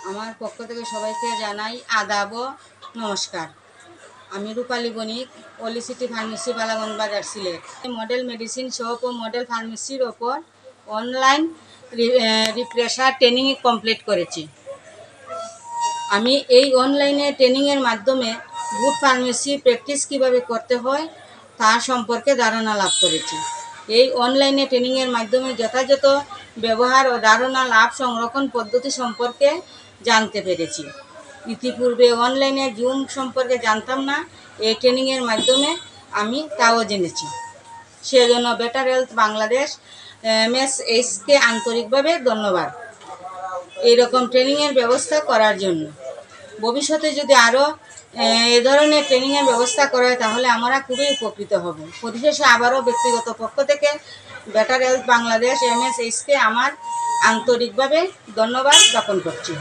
আমার পক্ষ থেকে সবাইকে জানাই আদাব ও নমস্কার। আমি রূপালী বণিক, অলি সিটি ফার্মেসি, বালাগঞ্জ বাজার, সিলেট। মডেল মেডিসিন শপ ও মডেল ফার্মেসির ওপর অনলাইন রিফ্রেশার ট্রেনিং কমপ্লিট করেছি। আমি এই অনলাইনে ট্রেনিংয়ের মাধ্যমে গুড ফার্মেসি প্র্যাকটিস কীভাবে করতে হয় তার সম্পর্কে ধারণা লাভ করেছি। এই অনলাইনে ট্রেনিংয়ের মাধ্যমে যথাযথ ব্যবহার ও ধারণা লাভ সংরক্ষণ পদ্ধতি সম্পর্কে জানতে পেরেছি। ইতিপূর্বে অনলাইনে জুম সম্পর্কে জানতাম না, এই ট্রেনিংয়ের মাধ্যমে আমি তাও জেনেছি। সেজন্য বেটার হেলথ বাংলাদেশ MSHকে আন্তরিকভাবে ধন্যবাদ এইরকম ট্রেনিংয়ের ব্যবস্থা করার জন্য। ভবিষ্যতে যদি আরও এ ধরনের ট্রেনিংয়ের ব্যবস্থা করা হয় তাহলে আমরা খুবই উপকৃত হব। পরিশেষে আবারও ব্যক্তিগত পক্ষ থেকে বেটার হেলথ বাংলাদেশ MSHকে আমার আন্তরিকভাবে ধন্যবাদ জ্ঞাপন করছি।